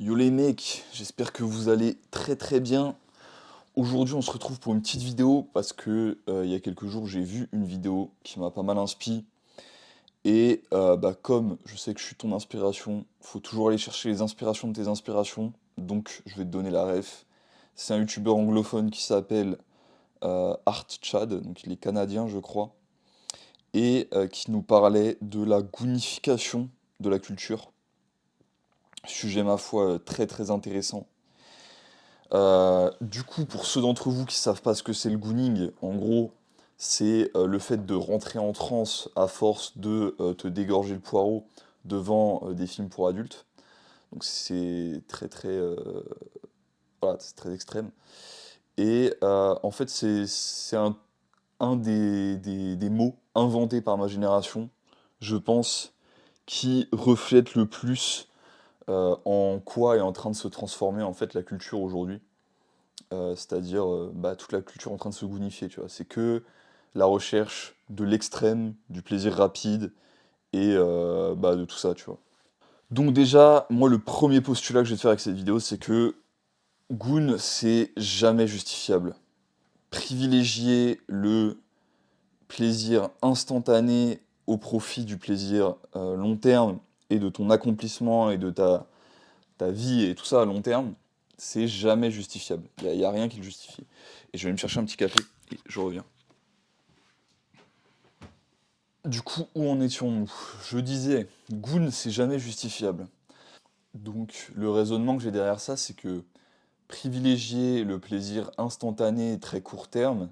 Yo les mecs, j'espère que vous allez très très bien. Aujourd'hui on se retrouve pour une petite vidéo parce que il y a quelques jours j'ai vu une vidéo qui m'a pas mal inspi. Et comme je sais que je suis ton inspiration, faut toujours aller chercher les inspirations de tes inspirations. Donc je vais te donner la ref. C'est un youtubeur anglophone qui s'appelle Art Chad, donc il est canadien je crois, et qui nous parlait de la goonification de la culture. Sujet ma foi très très intéressant. Du coup, pour ceux d'entre vous qui savent pas ce que c'est le gooning, en gros, c'est le fait de rentrer en transe à force de te dégorger le poireau devant des films pour adultes. Donc c'est très très voilà, c'est très extrême. Et en fait, c'est un des mots inventés par ma génération, je pense, qui reflète le plus en quoi est en train de se transformer en fait la culture aujourd'hui. C'est-à-dire toute la culture en train de se gounifier, tu vois. C'est que la recherche de l'extrême, du plaisir rapide et de tout ça, tu vois. Donc déjà, moi le premier postulat que je vais te faire avec cette vidéo, c'est que Goon, c'est jamais justifiable. Privilégier le plaisir instantané au profit du plaisir long terme et de ton accomplissement et de ta vie et tout ça à long terme, c'est jamais justifiable. Y a rien qui le justifie. Et je vais me chercher un petit café et je reviens. Du coup, où en étions-nous? Je disais, Goon, c'est jamais justifiable. Donc, le raisonnement que j'ai derrière ça, c'est que privilégier le plaisir instantané et très court terme,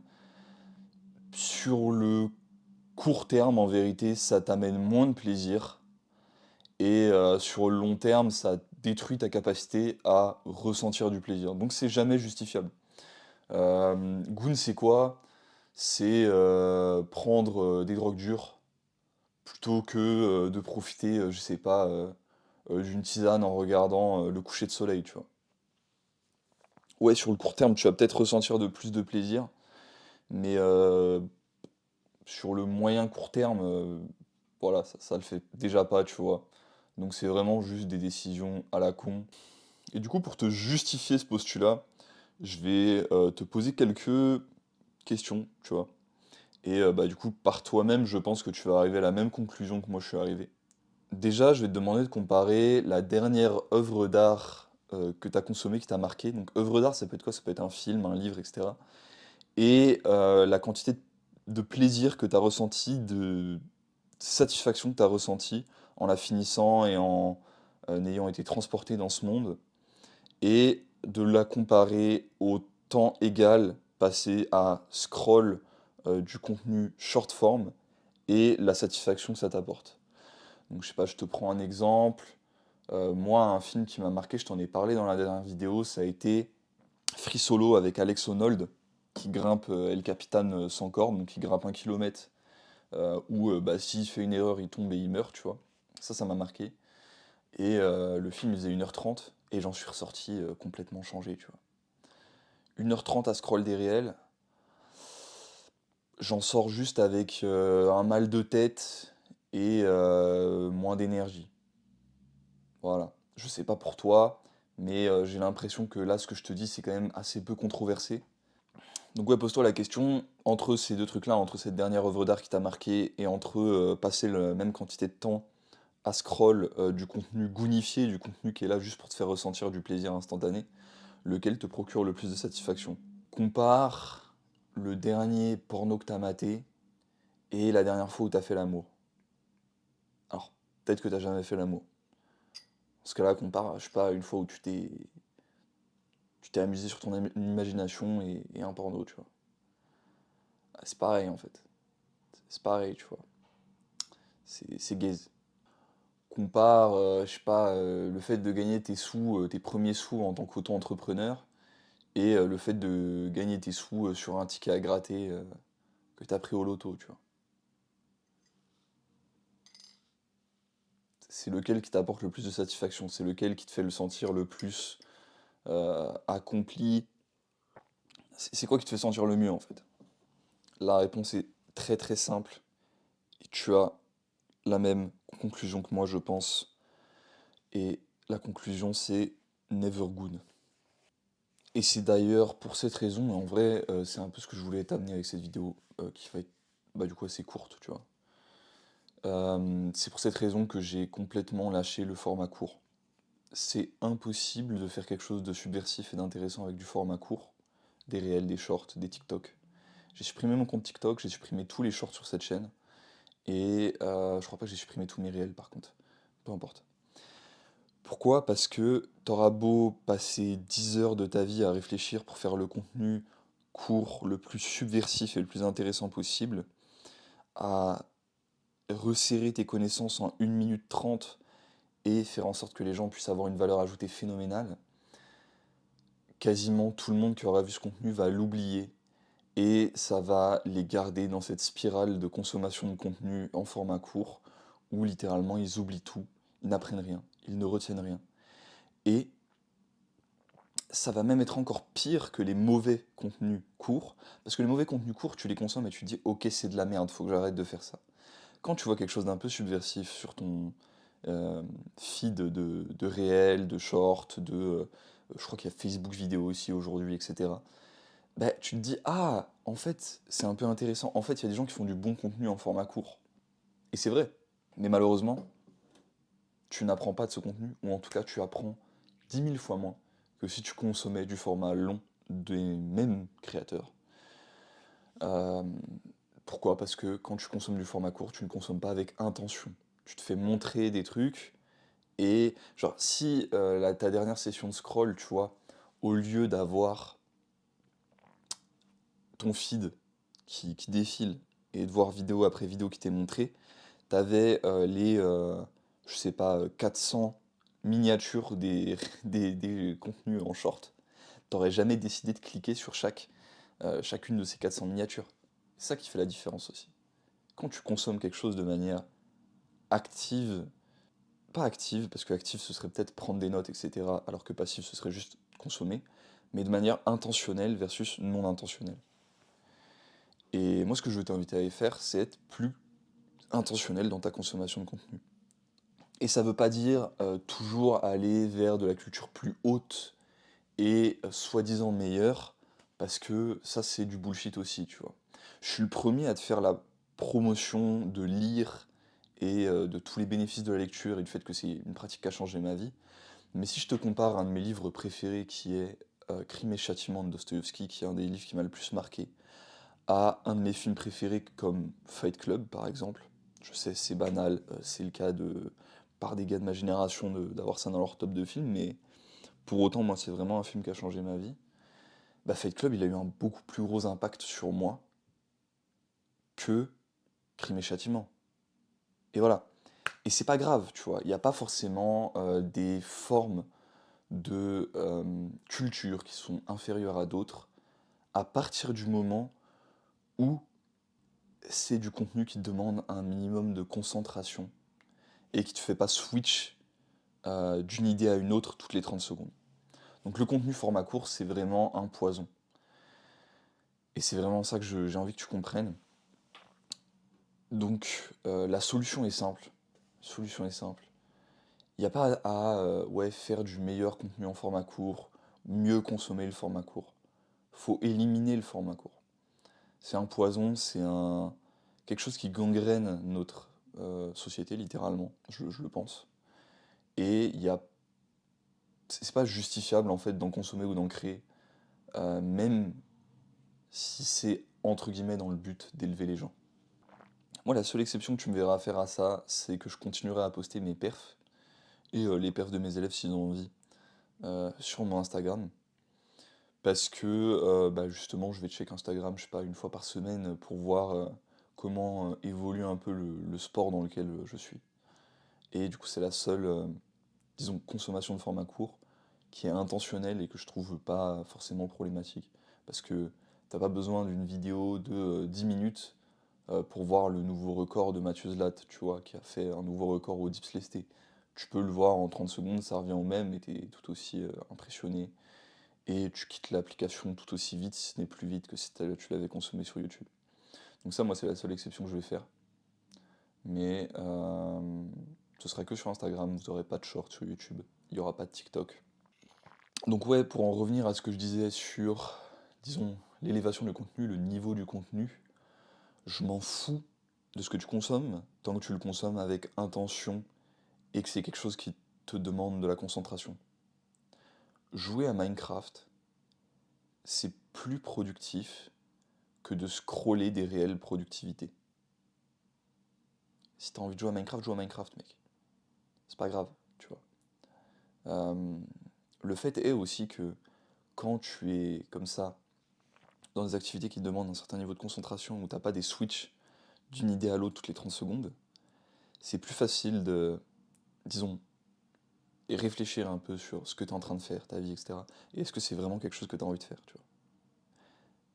sur le court terme, en vérité, ça t'amène moins de plaisir. Et sur le long terme, ça détruit ta capacité à ressentir du plaisir. Donc, c'est jamais justifiable. Goon, c'est quoi? C'est prendre des drogues dures plutôt que de profiter, je sais pas, d'une tisane en regardant le coucher de soleil, tu vois. Ouais, sur le court terme, tu vas peut-être ressentir de plus de plaisir, mais sur le moyen court terme, voilà, ça le fait déjà pas, tu vois. Donc c'est vraiment juste des décisions à la con. Et du coup, pour te justifier ce postulat, je vais te poser quelques questions, tu vois. Et du coup, par toi-même, je pense que tu vas arriver à la même conclusion que moi je suis arrivé. Déjà, je vais te demander de comparer la dernière œuvre d'art que tu as consommée, qui t'a marqué. Donc, œuvre d'art, ça peut être quoi? Ça peut être un film, un livre, etc. Et la quantité de plaisir que tu as ressenti, de satisfaction que tu as ressenti en la finissant et en ayant été transporté dans ce monde. Et de la comparer au temps égal passé à scroll du contenu short form et la satisfaction que ça t'apporte. Donc je sais pas, je te prends un exemple. Moi, un film qui m'a marqué, je t'en ai parlé dans la dernière vidéo, ça a été Free Solo avec Alex Honnold, qui grimpe El Capitan sans corde, donc il grimpe 1 kilomètre, où s'il fait une erreur, il tombe et il meurt, tu vois. Ça m'a marqué. Et le film, il faisait 1h30, et j'en suis ressorti complètement changé, tu vois. 1h30 à scroll des réels, j'en sors juste avec un mal de tête et moins d'énergie. Voilà. Je sais pas pour toi, mais j'ai l'impression que là, ce que je te dis, c'est quand même assez peu controversé. Donc ouais, pose-toi la question, entre ces deux trucs-là, entre cette dernière œuvre d'art qui t'a marqué et entre passer la même quantité de temps à scroll du contenu goonifié, du contenu qui est là juste pour te faire ressentir du plaisir instantané, lequel te procure le plus de satisfaction? Compare le dernier porno que t'as maté et la dernière fois où t'as fait l'amour. Alors, peut-être que t'as jamais fait l'amour. Parce que là, compare, je sais pas, une fois où tu t'es amusé sur ton imagination et un porno, tu vois. Ah, c'est pareil en fait. C'est pareil, tu vois. C'est gaze. Compare, je sais pas, le fait de gagner tes sous, tes premiers sous en tant qu'auto-entrepreneur, et le fait de gagner tes sous sur un ticket à gratter que t'as pris au loto, tu vois. C'est lequel qui t'apporte le plus de satisfaction, c'est lequel qui te fait le sentir le plus accompli. C'est quoi qui te fait sentir le mieux en fait? La réponse est très très simple, et tu as la même conclusion que moi, je pense. Et la conclusion, c'est never good. Et c'est d'ailleurs pour cette raison, et en vrai, c'est un peu ce que je voulais t'amener avec cette vidéo, qui va être du coup assez courte, tu vois. C'est pour cette raison que j'ai complètement lâché le format court. C'est impossible de faire quelque chose de subversif et d'intéressant avec du format court, des réels, des shorts, des TikTok. J'ai supprimé mon compte TikTok, j'ai supprimé tous les shorts sur cette chaîne, et je crois pas que j'ai supprimé tous mes réels par contre. Peu importe. Pourquoi? Parce que t'auras beau passer 10 heures de ta vie à réfléchir pour faire le contenu court, le plus subversif et le plus intéressant possible, à resserrer tes connaissances en 1 minute 30 et faire en sorte que les gens puissent avoir une valeur ajoutée phénoménale, quasiment tout le monde qui aura vu ce contenu va l'oublier et ça va les garder dans cette spirale de consommation de contenu en format court où littéralement ils oublient tout, ils n'apprennent rien, ils ne retiennent rien. Et ça va même être encore pire que les mauvais contenus courts, parce que les mauvais contenus courts, tu les consommes et tu te dis ok c'est de la merde, faut que j'arrête de faire ça. Quand tu vois quelque chose d'un peu subversif sur ton euh, feed de réel, de short, je crois qu'il y a Facebook vidéo aussi aujourd'hui, etc. Bah, tu te dis ah en fait c'est un peu intéressant, en fait il y a des gens qui font du bon contenu en format court. Et c'est vrai, mais malheureusement, tu n'apprends pas de ce contenu, ou en tout cas tu apprends 10 000 fois moins que si tu consommais du format long des mêmes créateurs. Euh, Pourquoi? Parce que quand tu consommes du format court, tu ne consommes pas avec intention. Tu te fais montrer des trucs, et genre si ta dernière session de scroll, tu vois, au lieu d'avoir ton feed qui défile et de voir vidéo après vidéo qui t'est montré, t'avais je sais pas, 400 miniatures des contenus en short. T'aurais jamais décidé de cliquer sur chacune de ces 400 miniatures. C'est ça qui fait la différence aussi. Quand tu consommes quelque chose de manière active, pas active, parce que active ce serait peut-être prendre des notes, etc., alors que passive ce serait juste consommer, mais de manière intentionnelle versus non intentionnelle. Et moi ce que je veux t'inviter à y faire, c'est être plus intentionnel dans ta consommation de contenu. Et ça veut pas dire toujours aller vers de la culture plus haute et soi-disant meilleure, parce que ça c'est du bullshit aussi, tu vois. Je suis le premier à te faire la promotion de lire et de tous les bénéfices de la lecture et du fait que c'est une pratique qui a changé ma vie. Mais si je te compare à un de mes livres préférés qui est Crime et Châtiment de Dostoïevski, qui est un des livres qui m'a le plus marqué, à un de mes films préférés comme Fight Club par exemple, je sais c'est banal, c'est le cas de par des gars de ma génération d'avoir ça dans leur top de films, mais pour autant moi c'est vraiment un film qui a changé ma vie. Bah, Fight Club il a eu un beaucoup plus gros impact sur moi que Crime et Châtiment. Et voilà. Et c'est pas grave, tu vois. Il n'y a pas forcément des formes de culture qui sont inférieures à d'autres à partir du moment où c'est du contenu qui demande un minimum de concentration et qui te fait pas switch d'une idée à une autre toutes les 30 secondes. Donc le contenu format court, c'est vraiment un poison. Et c'est vraiment ça que j'ai envie que tu comprennes. Donc la solution est simple. Solution est simple. Il n'y a pas à ouais, faire du meilleur contenu en format court, mieux consommer le format court. Faut éliminer le format court. C'est un poison, quelque chose qui gangrène notre société, littéralement, je le pense. Et c'est pas justifiable en fait d'en consommer ou d'en créer, même si c'est entre guillemets dans le but d'élever les gens. Moi, la seule exception que tu me verras faire à ça, c'est que je continuerai à poster mes perfs et les perfs de mes élèves s'ils ont envie sur mon Instagram. Parce que justement, je vais check Instagram, je sais pas, une fois par semaine pour voir comment évolue un peu le sport dans lequel je suis. Et du coup, c'est la seule, disons, consommation de format court qui est intentionnelle et que je trouve pas forcément problématique. Parce que t'as pas besoin d'une vidéo de 10 minutes pour voir le nouveau record de Mathieu Zlat, tu vois, qui a fait un nouveau record au dips lesté. Tu peux le voir en 30 secondes, ça revient au même et t'es tout aussi impressionné. Et tu quittes l'application tout aussi vite, si ce n'est plus vite que si tu l'avais consommé sur YouTube. Donc ça, moi, c'est la seule exception que je vais faire. Mais ce sera que sur Instagram, vous n'aurez pas de short sur YouTube, il n'y aura pas de TikTok. Donc ouais, pour en revenir à ce que je disais sur, disons, l'élévation du contenu, le niveau du contenu, je m'en fous de ce que tu consommes, tant que tu le consommes avec intention et que c'est quelque chose qui te demande de la concentration. Jouer à Minecraft, c'est plus productif que de scroller des réelles productivités. Si t'as envie de jouer à Minecraft, joue à Minecraft, mec. C'est pas grave, tu vois. Euh, le fait est aussi que quand tu es comme ça, dans des activités qui demandent un certain niveau de concentration, où t'as pas des switches d'une idée à l'autre toutes les 30 secondes, c'est plus facile de, disons, réfléchir un peu sur ce que tu es en train de faire, ta vie, etc. Et est-ce que c'est vraiment quelque chose que tu as envie de faire, tu vois.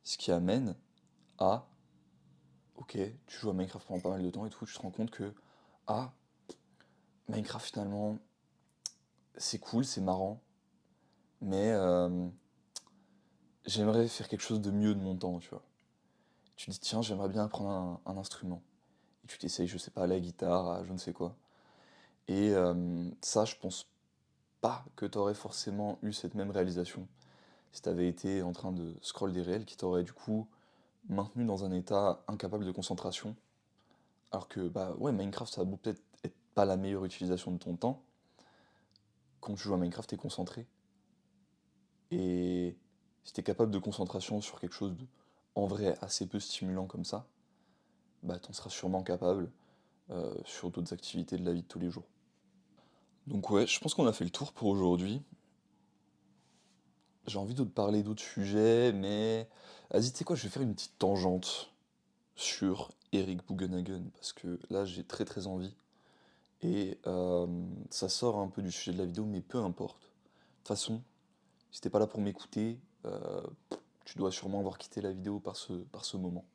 Ce qui amène à, ok, tu joues à Minecraft pendant pas mal de temps et tout, tu te rends compte que, ah, Minecraft finalement, c'est cool, c'est marrant, mais j'aimerais faire quelque chose de mieux de mon temps, tu vois. Tu dis, tiens, j'aimerais bien apprendre un instrument. Et tu t'essayes, je sais pas, à la guitare, à je ne sais quoi. Et ça, je pense pas que tu aurais forcément eu cette même réalisation si tu avais été en train de scroll des réels qui t'auraient du coup maintenu dans un état incapable de concentration. Alors que, bah ouais, Minecraft, ça va peut-être être pas la meilleure utilisation de ton temps. Quand tu joues à Minecraft, t'es concentré. Et si t'es capable de concentration sur quelque chose de, en vrai, assez peu stimulant comme ça, bah t'en seras sûrement capable sur d'autres activités de la vie de tous les jours. Donc ouais, je pense qu'on a fait le tour pour aujourd'hui. J'ai envie de te parler d'autres sujets, mais... Vas-y, tu sais quoi, je vais faire une petite tangente sur Eric Bugenhagen, parce que là, j'ai très très envie. Et ça sort un peu du sujet de la vidéo, mais peu importe. De toute façon, si t'es pas là pour m'écouter, tu dois sûrement avoir quitté la vidéo par ce moment.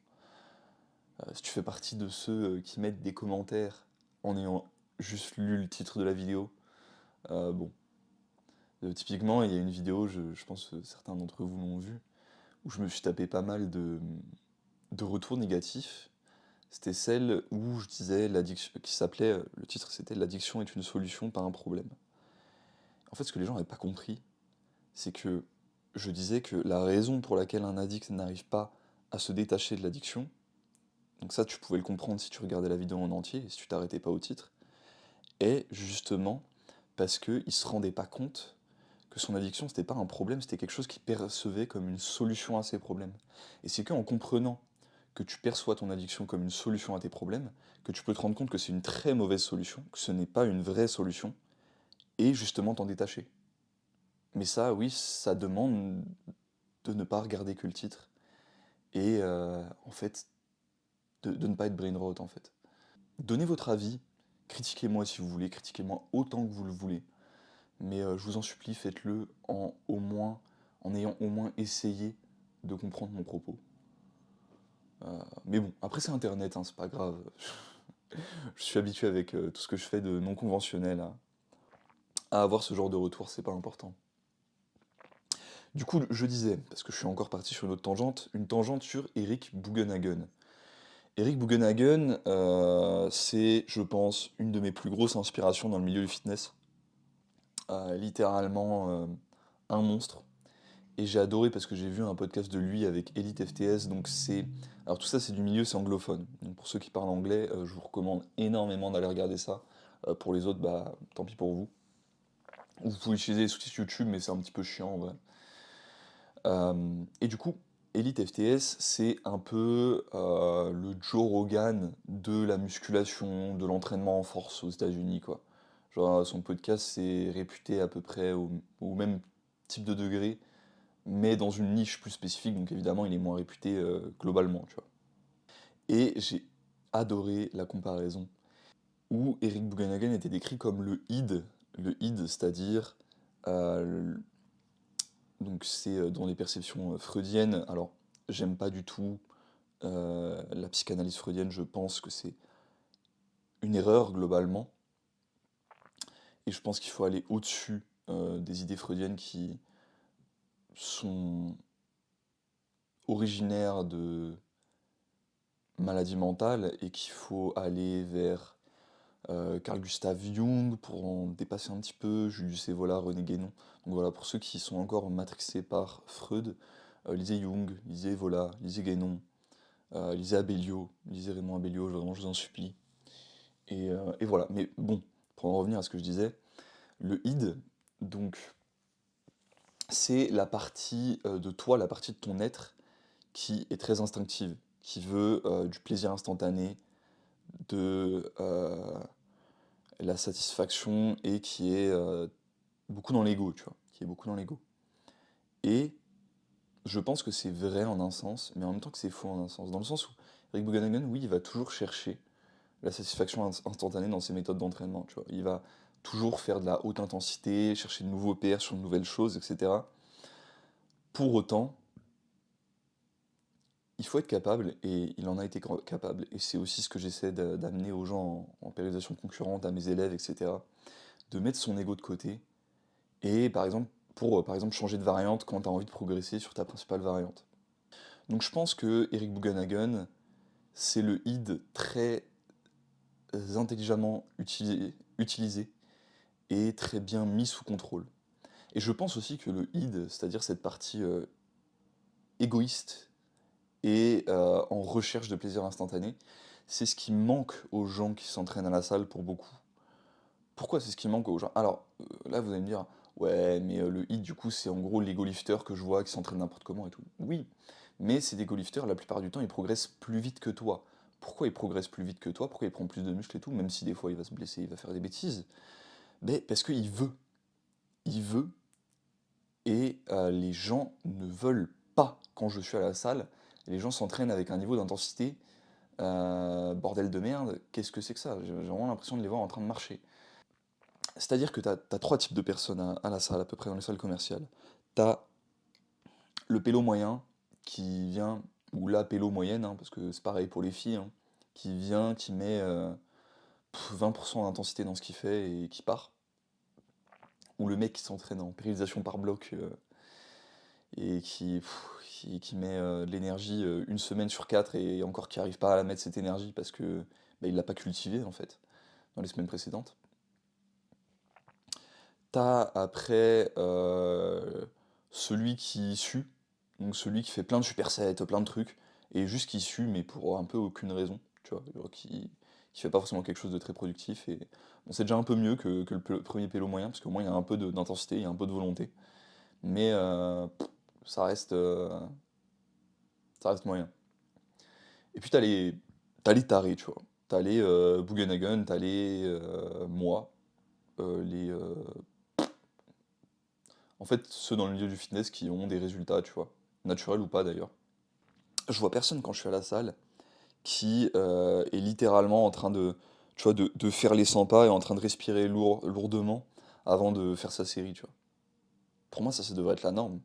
Si tu fais partie de ceux qui mettent des commentaires en ayant juste lu le titre de la vidéo, bon. Typiquement, il y a une vidéo, je pense que certains d'entre vous l'ont vu, où je me suis tapé pas mal de retours négatifs. C'était celle où je disais l'addiction, qui s'appelait, le titre c'était L'addiction est une solution, pas un problème. En fait, ce que les gens n'avaient pas compris, c'est que je disais que la raison pour laquelle un addict n'arrive pas à se détacher de l'addiction, donc ça tu pouvais le comprendre si tu regardais la vidéo en entier et si tu t'arrêtais pas au titre, est justement parce qu'il ne se rendait pas compte que son addiction c'était pas un problème, c'était quelque chose qu'il percevait comme une solution à ses problèmes. Et c'est qu'en comprenant que tu perçois ton addiction comme une solution à tes problèmes, que tu peux te rendre compte que c'est une très mauvaise solution, que ce n'est pas une vraie solution, et justement t'en détacher. Mais ça, oui, ça demande de ne pas regarder que le titre, et en fait, de ne pas être brain rot en fait. Donnez votre avis, critiquez-moi si vous voulez, critiquez-moi autant que vous le voulez, mais je vous en supplie, faites-le en ayant au moins essayé de comprendre mon propos. Mais bon, après c'est internet, hein, c'est pas grave. Je suis habitué avec tout ce que je fais de non conventionnel à avoir ce genre de retour, c'est pas important. Du coup, je disais, parce que je suis encore parti sur une tangente sur Eric Bugenhagen. Eric Bugenhagen, c'est, je pense, une de mes plus grosses inspirations dans le milieu du fitness. Littéralement un monstre. Et j'ai adoré parce que j'ai vu un podcast de lui avec Elite FTS, donc c'est... Alors tout ça c'est du milieu, c'est anglophone. Donc pour ceux qui parlent anglais, je vous recommande énormément d'aller regarder ça. Pour les autres, bah tant pis pour vous. Vous pouvez utiliser les sous-titres YouTube, mais c'est un petit peu chiant en vrai. Et du coup, Elite FTS, c'est un peu le Joe Rogan de la musculation, de l'entraînement en force aux États-Unis, quoi. Genre, son podcast, c'est réputé à peu près au même type de degré, mais dans une niche plus spécifique, donc évidemment, il est moins réputé globalement, tu vois. Et j'ai adoré la comparaison où Eric Bugenhagen était décrit comme le id, c'est-à-dire euh, donc c'est dans les perceptions freudiennes. Alors, j'aime pas du tout la psychanalyse freudienne, je pense que c'est une erreur globalement, et je pense qu'il faut aller au-dessus des idées freudiennes qui sont originaires de maladies mentales et qu'il faut aller vers Carl Gustav Jung pour en dépasser un petit peu, Julius Evola, René Guénon. Donc voilà, pour ceux qui sont encore matrixés par Freud, lisez Jung, lisez Evola, lisez Guénon, lisez Abellio, lisez Raymond Abellio, vraiment je vous en supplie. Et voilà, mais bon, pour en revenir à ce que je disais, le id, donc c'est la partie de toi, la partie de ton être qui est très instinctive, qui veut du plaisir instantané, de la satisfaction et qui est beaucoup dans l'ego, tu vois, qui est beaucoup dans l'ego. Et je pense que c'est vrai en un sens, mais en même temps que c'est faux en un sens. Dans le sens où Eric Buganhagen, oui, il va toujours chercher la satisfaction instantanée dans ses méthodes d'entraînement, tu vois. Il va toujours faire de la haute intensité, chercher de nouveaux PR sur de nouvelles choses, etc. Pour autant, il faut être capable, et il en a été capable, et c'est aussi ce que j'essaie d'amener aux gens en périodisation concurrente, à mes élèves, etc., de mettre son ego de côté, et par exemple, pour par exemple changer de variante quand tu as envie de progresser sur ta principale variante. Donc je pense que Eric Buganhagen, c'est le id très intelligemment utilisé et très bien mis sous contrôle. Et je pense aussi que le id, c'est-à-dire cette partie égoïste et en recherche de plaisir instantané, c'est ce qui manque aux gens qui s'entraînent à la salle pour beaucoup. Pourquoi c'est ce qui manque aux gens? Alors, là vous allez me dire, ouais, mais le id du coup c'est en gros l'ego lifter que je vois qui s'entraîne n'importe comment et tout. Oui, mais ces ego lifters, la plupart du temps, ils progressent plus vite que toi. Pourquoi ils progressent plus vite que toi? Pourquoi ils prennent plus de muscles et tout? Même si des fois il va se blesser, il va faire des bêtises. Mais parce qu'il veut. Il veut, et les gens ne veulent pas quand je suis à la salle. Les gens s'entraînent avec un niveau d'intensité, bordel de merde, qu'est-ce que c'est que ça? J'ai vraiment l'impression de les voir en train de marcher. C'est-à-dire que tu as trois types de personnes à la salle, à peu près dans les salles commerciales. Tu as le pélo moyen qui vient, ou la pélo moyenne, hein, parce que c'est pareil pour les filles, hein, qui vient, qui met 20% d'intensité dans ce qu'il fait et qui part. Ou le mec qui s'entraîne en périodisation par bloc et qui met de l'énergie une semaine sur quatre et encore qui n'arrive pas à la mettre cette énergie parce que bah, il l'a pas cultivée en fait dans les semaines précédentes. T'as après celui qui sue, donc celui qui fait plein de supersets, plein de trucs, et juste qui sue, mais pour un peu aucune raison, tu vois, genre qui fait pas forcément quelque chose de très productif, et bon, c'est déjà un peu mieux que le premier pélo moyen, parce qu'au moins il y a un peu d'intensité, il y a un peu de volonté, mais ça reste, euh, ça reste moyen. Et puis t'as les tarés, tu vois, t'as les Bugenhagen, t'as les moi, les en fait, ceux dans le milieu du fitness qui ont des résultats, tu vois, naturels ou pas d'ailleurs. Je vois personne quand je suis à la salle qui est littéralement en train de, tu vois, de faire les 100 pas et en train de respirer lourdement avant de faire sa série, tu vois. Pour moi, ça devrait être la norme.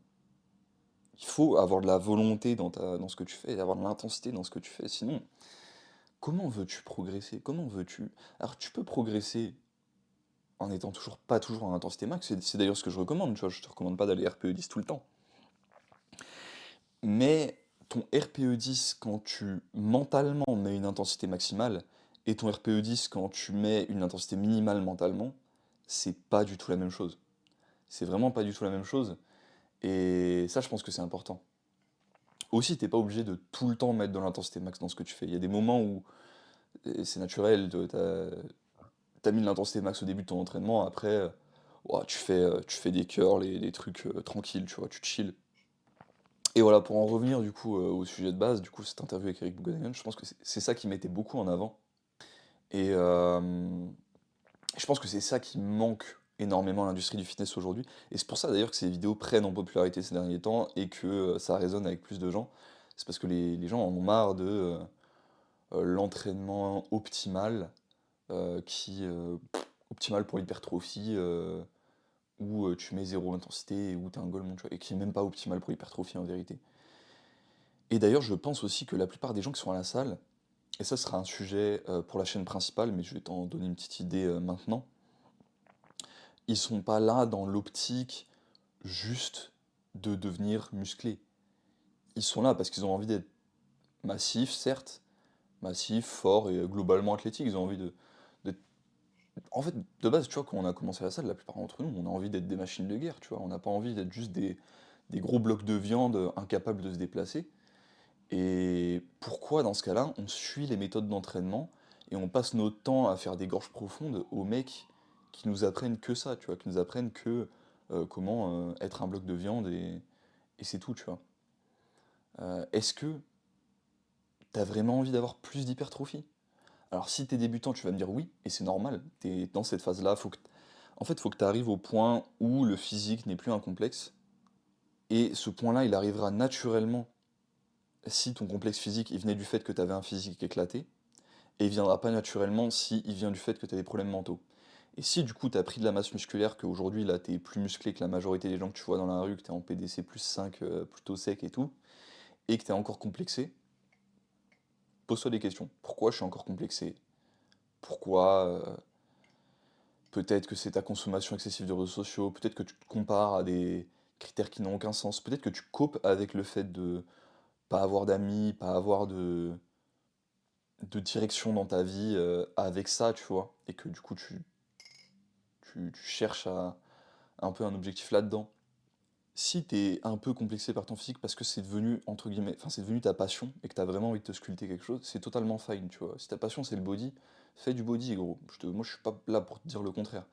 Il faut avoir de la volonté dans ce que tu fais et avoir de l'intensité dans ce que tu fais. Sinon, comment veux-tu progresser? Comment veux-tu... Alors, tu peux progresser en étant toujours pas toujours en intensité max. C'est d'ailleurs ce que je recommande, tu vois. Je te recommande pas d'aller RPE 10 tout le temps. Mais ton RPE 10 quand tu mentalement mets une intensité maximale et ton RPE 10 quand tu mets une intensité minimale mentalement, c'est pas du tout la même chose. C'est vraiment pas du tout la même chose. Et ça, je pense que c'est important. Aussi, t'es pas obligé de tout le temps mettre de l'intensité max dans ce que tu fais. Il y a des moments où c'est naturel, t'as mis de l'intensité max au début de ton entraînement, après, ouah, tu fais des curls et des trucs tranquilles, tu vois, tu chill. Et voilà, pour en revenir du coup au sujet de base, du coup cette interview avec Eric Buchanan, je pense que c'est ça qui mettait beaucoup en avant. Et je pense que c'est ça qui manque énormément à l'industrie du fitness aujourd'hui. Et c'est pour ça d'ailleurs que ces vidéos prennent en popularité ces derniers temps et que ça résonne avec plus de gens. C'est parce que les gens en ont marre de l'entraînement optimal, optimal pour l'hypertrophie, où tu mets zéro intensité et où t'es un golemon, tu vois, et qui est même pas optimal pour l'hypertrophie en vérité. Et d'ailleurs, je pense aussi que la plupart des gens qui sont à la salle, et ça sera un sujet pour la chaîne principale, mais je vais t'en donner une petite idée maintenant, ils sont pas là dans l'optique juste de devenir musclés. Ils sont là parce qu'ils ont envie d'être massifs, certes, massifs, forts et globalement athlétiques. Ils ont envie d'être En fait, de base, tu vois, quand on a commencé la salle, la plupart d'entre nous, on a envie d'être des machines de guerre, tu vois. On n'a pas envie d'être juste des gros blocs de viande incapables de se déplacer. Et pourquoi, dans ce cas-là, on suit les méthodes d'entraînement et on passe notre temps à faire des gorges profondes aux mecs qui nous apprennent que ça, tu vois, qui nous apprennent que comment être un bloc de viande et c'est tout, tu vois. Est-ce que t'as vraiment envie d'avoir plus d'hypertrophie? Alors si t'es débutant, tu vas me dire oui, et c'est normal, t'es dans cette phase-là, en fait, faut que tu arrives au point où le physique n'est plus un complexe, et ce point-là, il arrivera naturellement si ton complexe physique, il venait du fait que tu avais un physique éclaté, et il viendra pas naturellement si il vient du fait que tu as des problèmes mentaux. Et si du coup tu as pris de la masse musculaire, qu'aujourd'hui là tu es plus musclé que la majorité des gens que tu vois dans la rue, que tu es en PDC plus 5 plutôt sec et tout, et que tu es encore complexé, pose-toi des questions. Pourquoi je suis encore complexé? Pourquoi peut-être que c'est ta consommation excessive de réseaux sociaux, peut-être que tu te compares à des critères qui n'ont aucun sens, peut-être que tu copes avec le fait de pas avoir d'amis, pas avoir de direction dans ta vie avec ça, tu vois, et que du coup tu cherches un peu un objectif là-dedans. Si t'es un peu complexé par ton physique parce que c'est devenu, entre guillemets, enfin c'est devenu ta passion et que t'as vraiment envie de te sculpter quelque chose, c'est totalement fine, tu vois. Si ta passion c'est le body, fais du body, gros. Moi je suis pas là pour te dire le contraire.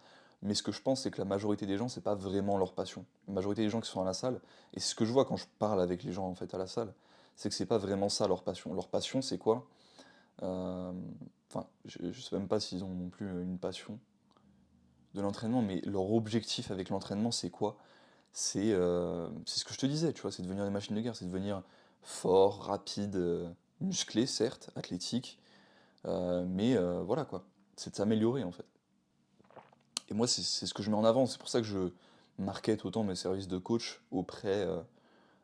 Mais ce que je pense, c'est que la majorité des gens, c'est pas vraiment leur passion. La majorité des gens qui sont à la salle, et c'est ce que je vois quand je parle avec les gens en fait à la salle, c'est que c'est pas vraiment ça leur passion. Leur passion, c'est quoi? Euh, Enfin, je sais même pas s'ils ont non plus une passion de l'entraînement, mais leur objectif avec l'entraînement, c'est quoi? C'est ce que je te disais, tu vois, c'est devenir des machines de guerre, c'est devenir fort, rapide, musclé, certes, athlétique, mais voilà quoi, c'est de s'améliorer en fait. Et moi, c'est ce que je mets en avant, c'est pour ça que je market autant mes services de coach auprès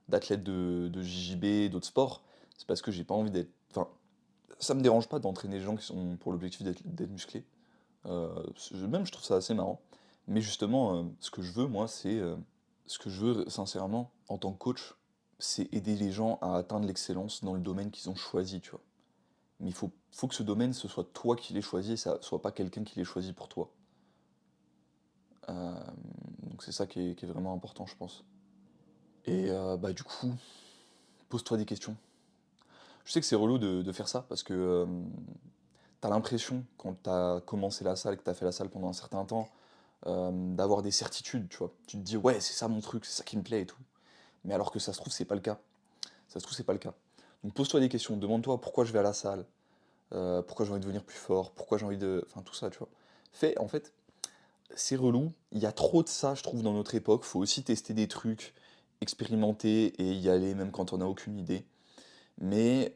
d'athlètes de JJB, d'autres sports, c'est parce que j'ai pas envie d'être. Enfin, ça me dérange pas d'entraîner des gens qui sont pour l'objectif d'être musclés. Même je trouve ça assez marrant. Mais justement, ce que je veux, moi, ce que je veux, sincèrement, en tant que coach, c'est aider les gens à atteindre l'excellence dans le domaine qu'ils ont choisi, tu vois. Mais faut que ce domaine, ce soit toi qui l'aies choisi et ça soit pas quelqu'un qui l'ait choisi pour toi. Euh, donc c'est ça qui est vraiment important, je pense. Et bah du coup, pose-toi des questions. Je sais que c'est relou de faire ça parce que t'as l'impression, quand t'as commencé la salle, que t'as fait la salle pendant un certain temps, d'avoir des certitudes, tu vois. Tu te dis, ouais, c'est ça mon truc, c'est ça qui me plaît et tout. Mais alors que ça se trouve, c'est pas le cas. Ça se trouve, c'est pas le cas. Donc pose-toi des questions, demande-toi pourquoi je vais à la salle, pourquoi j'ai envie de devenir plus fort, pourquoi j'ai envie de. Enfin, tout ça, tu vois. En fait, c'est relou. Il y a trop de ça, je trouve, dans notre époque. Faut aussi tester des trucs, expérimenter et y aller, même quand on n'a aucune idée. Mais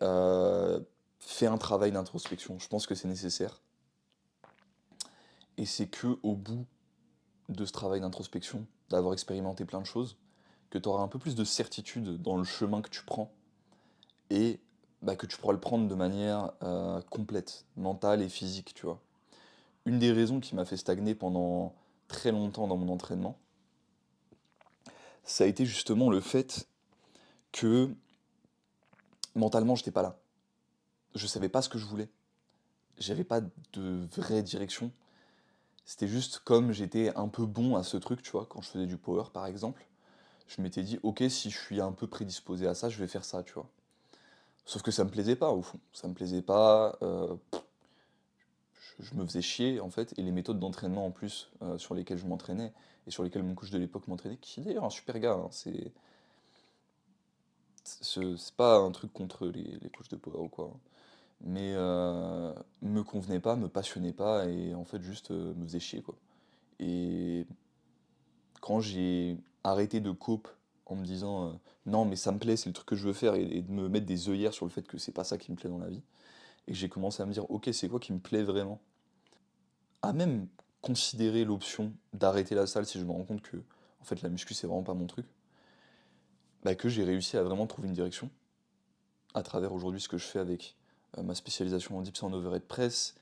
fais un travail d'introspection. Je pense que c'est nécessaire. Et c'est que au bout de ce travail d'introspection, d'avoir expérimenté plein de choses, que tu auras un peu plus de certitude dans le chemin que tu prends et bah, que tu pourras le prendre de manière complète, mentale et physique, tu vois. Une des raisons qui m'a fait stagner pendant très longtemps dans mon entraînement, ça a été justement le fait que mentalement, j'étais pas là. Je savais pas ce que je voulais. J'avais pas de vraie direction. C'était juste comme j'étais un peu bon à ce truc, tu vois, quand je faisais du power par exemple, je m'étais dit, ok, si je suis un peu prédisposé à ça, je vais faire ça, tu vois. Sauf que ça me plaisait pas, au fond. Ça me plaisait pas, je me faisais chier, en fait, et les méthodes d'entraînement, en plus, sur lesquelles je m'entraînais, et sur lesquelles mon coach de l'époque m'entraînait, qui est d'ailleurs un super gars, hein, c'est pas un truc contre les coachs de power ou quoi, hein, mais me convenait pas, me passionnait pas, et en fait, juste me faisait chier, quoi. Et quand j'ai arrêté de cope en me disant non mais ça me plaît, c'est le truc que je veux faire et de me mettre des œillères sur le fait que c'est pas ça qui me plaît dans la vie, et que j'ai commencé à me dire ok c'est quoi qui me plaît vraiment, à même considérer l'option d'arrêter la salle si je me rends compte que en fait la muscu c'est vraiment pas mon truc, bah que j'ai réussi à vraiment trouver une direction à travers aujourd'hui ce que je fais avec ma spécialisation en dips et en overhead press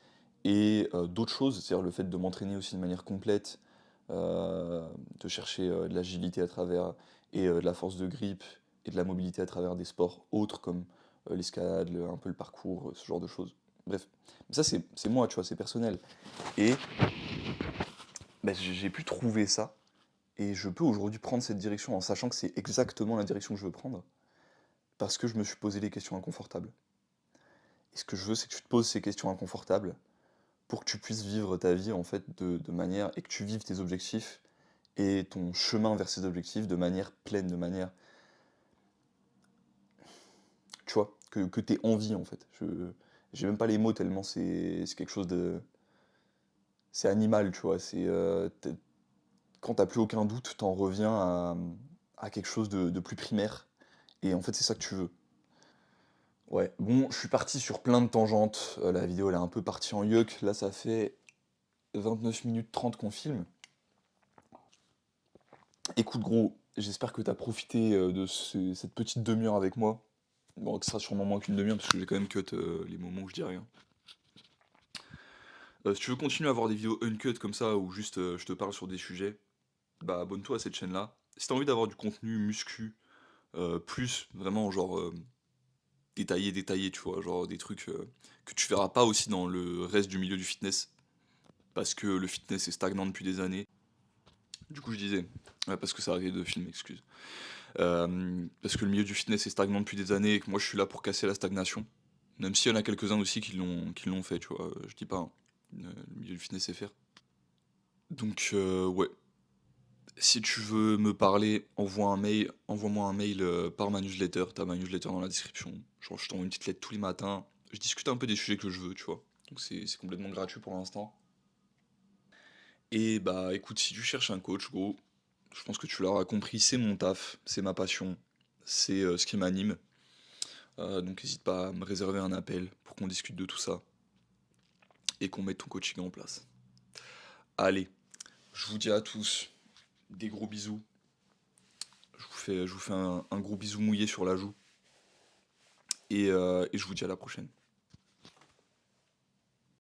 et d'autres choses, c'est-à-dire le fait de m'entraîner aussi de manière complète, euh, de chercher de l'agilité à travers et de la force de grippe et de la mobilité à travers des sports autres comme l'escalade, un peu le parcours, ce genre de choses. Bref, ça c'est moi, tu vois, c'est personnel. Et bah, j'ai pu trouver ça, et je peux aujourd'hui prendre cette direction en sachant que c'est exactement la direction que je veux prendre, parce que je me suis posé les questions inconfortables. Et ce que je veux, c'est que tu te poses ces questions inconfortables pour que tu puisses vivre ta vie en fait de manière, et que tu vives tes objectifs et ton chemin vers ces objectifs de manière pleine, de manière, tu vois, que t'aies envie en fait. J'ai même pas les mots tellement c'est quelque chose de, c'est animal, tu vois. Quand t'as plus aucun doute, t'en reviens à quelque chose de plus primaire. Et en fait, c'est ça que tu veux. Ouais, bon, je suis parti sur plein de tangentes. La vidéo, elle est un peu partie en yuck. Là, ça fait 29 minutes 30 qu'on filme. Écoute, gros, j'espère que t'as profité de cette petite demi-heure avec moi. Bon, que ce sera sûrement moins qu'une demi-heure, parce que j'ai quand même cut les moments où je dis rien. Si tu veux continuer à avoir des vidéos uncut comme ça, où juste je te parle sur des sujets, bah abonne-toi à cette chaîne-là. Si t'as envie d'avoir du contenu muscu, plus vraiment genre détaillé, tu vois, genre des trucs que tu verras pas aussi dans le reste du milieu du fitness, parce que le fitness est stagnant depuis des années. Du coup, je disais, ouais, parce que ça arrivait de filmer, excuse. Parce que le milieu du fitness est stagnant depuis des années et que moi je suis là pour casser la stagnation. Même s'il y en a quelques-uns aussi qui l'ont fait, tu vois, je dis pas, hein. Le milieu du fitness c'est faire. Donc, ouais, si tu veux me parler, envoie-moi un mail par ma newsletter, t'as ma newsletter dans la description. Genre, je t'envoie une petite lettre tous les matins, je discute un peu des sujets que je veux, tu vois. Donc c'est complètement gratuit pour l'instant. Et bah écoute, si tu cherches un coach, gros, je pense que tu l'auras compris, c'est mon taf, c'est ma passion, c'est ce qui m'anime. Donc n'hésite pas à me réserver un appel pour qu'on discute de tout ça et qu'on mette ton coaching en place. Allez, je vous dis à tous des gros bisous. Je vous fais un gros bisou mouillé sur la joue et je vous dis à la prochaine.